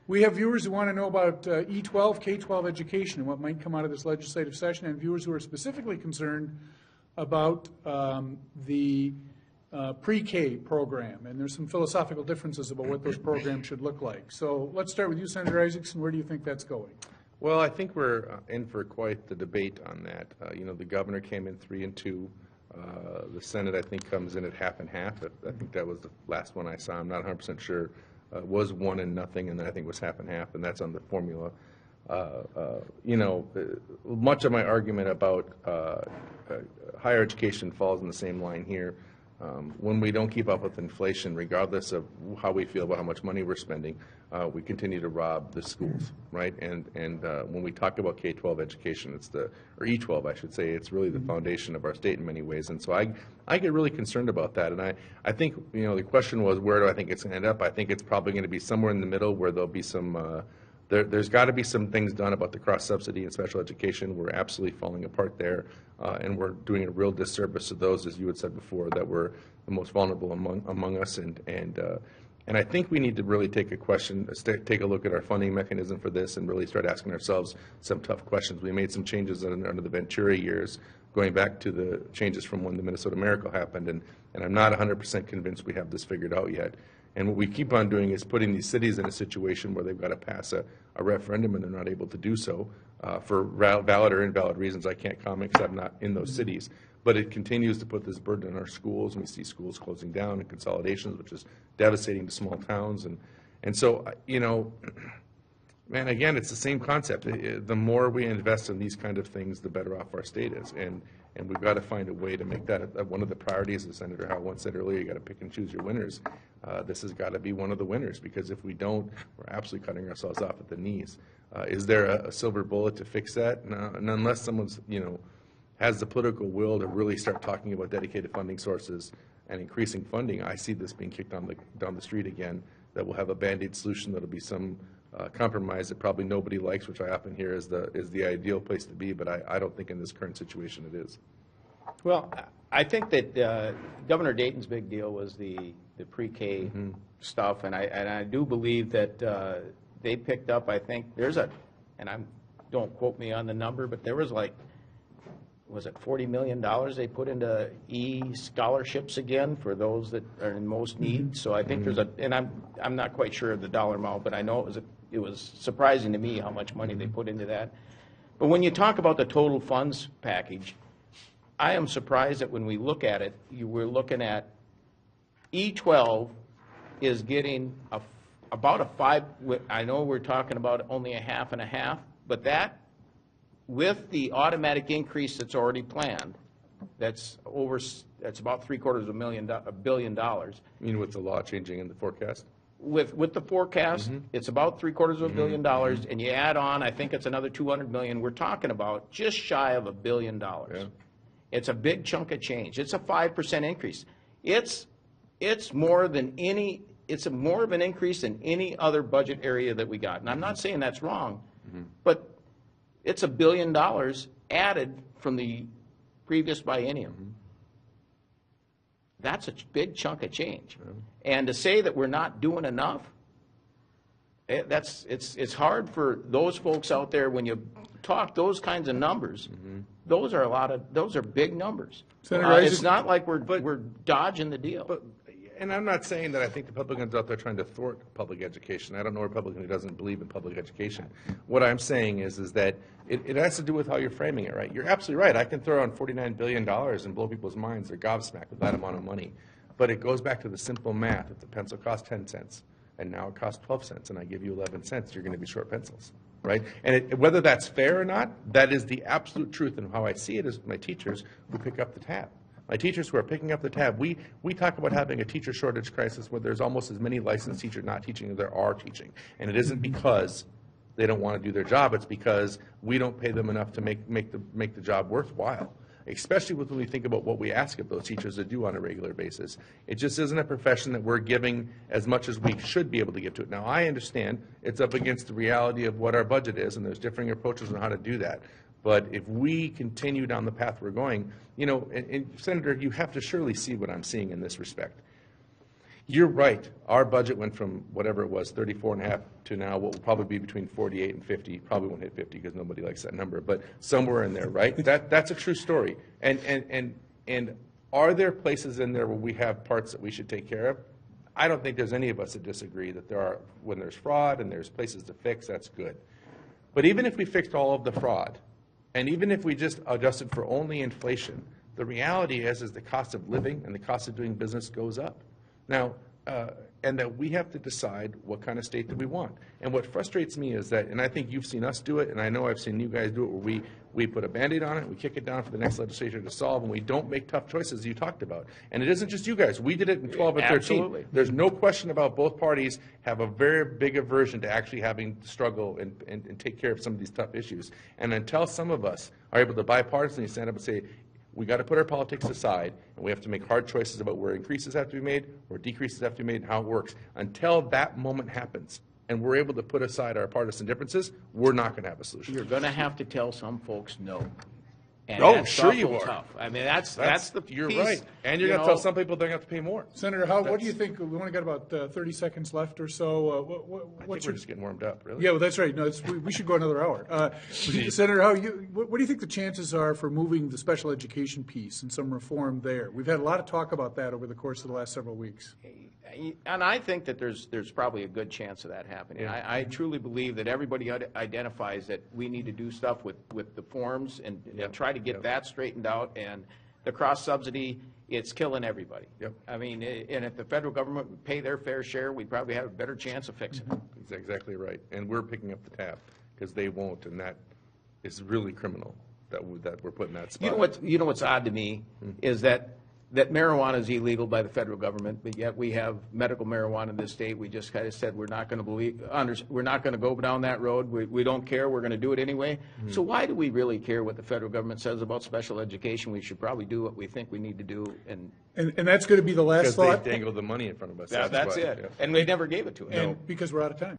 We have viewers who want to know about E12, K-12 education and what might come out of this legislative session, and viewers who are specifically concerned about the pre-K program. And there's some philosophical differences about what those programs should look like. So let's start with you, Senator Isakson. Where do you think that's going? Well, I think we're in for quite the debate on that. The governor came in 3-2. The Senate, I think, comes in at half and half. I think that was the last one I saw. I'm not 100% sure. It was 1-0, and then I think it was half and half, and that's on the formula. Much of my argument about higher education falls in the same line here. When we don't keep up with inflation, regardless of how we feel about how much money we're spending, we continue to rob the schools, right? And when we talk about K-12 education, or E-12, I should say, it's really the foundation of our state in many ways. And so I get really concerned about that. And I think, the question was, where do I think it's going to end up? I think it's probably going to be somewhere in the middle where there'll be some, there's got to be some things done about the cross-subsidy in special education. We're absolutely falling apart there, and we're doing a real disservice to those, as you had said before, that were the most vulnerable among us. And I think we need to really take a look at our funding mechanism for this and really start asking ourselves some tough questions. We made some changes under the Ventura years, going back to the changes from when the Minnesota Miracle happened, and I'm not 100% convinced we have this figured out yet. And what we keep on doing is putting these cities in a situation where they've got to pass a referendum and they're not able to do so for valid or invalid reasons. I can't comment because I'm not in those cities. But it continues to put this burden on our schools, and we see schools closing down and consolidations, which is devastating to small towns. And so, man, again, it's the same concept. The more we invest in these kind of things, the better off our state is. And we've got to find a way to make that one of the priorities, as Senator Howe once said earlier. You got to pick and choose your winners. This has got to be one of the winners, because if we don't, we're absolutely cutting ourselves off at the knees. Is there a silver bullet to fix that? No, and unless someone's, has the political will to really start talking about dedicated funding sources and increasing funding, I see this being kicked down the street again, that we'll have a Band-Aid solution that'll be some compromise that probably nobody likes, which I often hear is the ideal place to be, but I don't think in this current situation it is. Well, I think that Governor Dayton's big deal was the pre-K stuff, and I do believe that they picked up, I think, don't quote me on the number, but there was was it $40 million they put into e-scholarships again for those that are in most need? So I think there's and I'm not quite sure of the dollar amount, but I know it was surprising to me how much money they put into that. But when you talk about the total funds package, I am surprised that when we look at it, we're looking at E12 is getting about a 5. I know we're talking about only a half and a half, but that, with the automatic increase that's already planned, that's about $750 million. You mean with the law changing in the forecast? With the forecast, it's about $750 million, and you add on, I think it's another $200 million. We're talking about just shy of $1 billion. Yeah. It's a big chunk of change. It's a 5% increase. It's more than any. It's more of an increase than any other budget area that we got. And I'm not saying that's wrong, but it's $1 billion added from the previous biennium. That's a big chunk of change. And to say that we're not doing enough, it's hard for those folks out there when you talk those kinds of numbers. Those are big numbers. It's not like we're dodging the deal. And I'm not saying that I think the Republicans out there trying to thwart public education. I don't know a Republican who doesn't believe in public education. What I'm saying is that it has to do with how you're framing it, right? You're absolutely right. I can throw on $49 billion and blow people's minds. They're gobsmacked with that amount of money. But it goes back to the simple math. If the pencil costs 10 cents and now it costs 12 cents and I give you 11 cents, you're going to be short pencils, right? And whether that's fair or not, that is the absolute truth. And how I see it is my teachers who pick up the tab. My teachers who are picking up the tab, we talk about having a teacher shortage crisis where there's almost as many licensed teachers not teaching as there are teaching. And it isn't because they don't want to do their job, it's because we don't pay them enough to make the job worthwhile, especially when we think about what we ask of those teachers to do on a regular basis. It just isn't a profession that we're giving as much as we should be able to give to it. Now, I understand it's up against the reality of what our budget is, and there's differing approaches on how to do that. But if we continue down the path we're going, and Senator, you have to surely see what I'm seeing in this respect. You're right. Our budget went from whatever it was, 34.5, to now what will probably be between 48 and 50. Probably won't hit 50 because nobody likes that number, but somewhere in there, right? That's a true story. And are there places in there where we have parts that we should take care of? I don't think there's any of us that disagree that there are, when there's fraud and there's places to fix, that's good. But even if we fixed all of the fraud, and even if we just adjusted for only inflation, the reality is the cost of living and the cost of doing business goes up. Now, and that we have to decide what kind of state that we want. And what frustrates me is that, and I think you've seen us do it, and I know I've seen you guys do it, where we put a Band-Aid on it, we kick it down for the next legislature to solve, and we don't make tough choices you talked about. And it isn't just you guys. We did it in 12 and 13. Absolutely. There's no question about both parties have a very big aversion to actually having to struggle and take care of some of these tough issues. And until some of us are able to bipartisanly stand up and say, we got to put our politics aside, and we have to make hard choices about where increases have to be made, where decreases have to be made, and how it works. Until that moment happens, and we're able to put aside our partisan differences, we're not going to have a solution. You're going to have to tell some folks no. And Oh, that's sure you awful are. tough. I mean, that's the You're piece, right. And you're you going to tell know, some people they're going to have to pay more. Senator Howe, what do you think? We only got about 30 seconds left or so. I think What's we're your just getting warmed up, really. Yeah, well, that's right. No, we should go another hour. Senator Howe, what do you think the chances are for moving the special education piece and some reform there? We've had a lot of talk about that over the course of the last several weeks. And I think that there's probably a good chance of that happening. I truly believe that everybody identifies that we need to do stuff with the forms and try to get that straightened out. And the cross-subsidy, it's killing everybody. Yep. I mean, and if the federal government would pay their fair share, we'd probably have a better chance of fixing it. That's exactly right. And we're picking up the tab because they won't, and that is really criminal that we're putting that spot. You know what's odd to me is that marijuana is illegal by the federal government, but yet we have medical marijuana in this state. We just kind of said we're not going to go down that road. We don't care. We're going to do it anyway. So why do we really care what the federal government says about special education? We should probably do what we think we need to do. And that's going to be the last Because thought. they dangled the money in front of us. that's why, it. yeah. And they never gave it to us. And because we're out of time.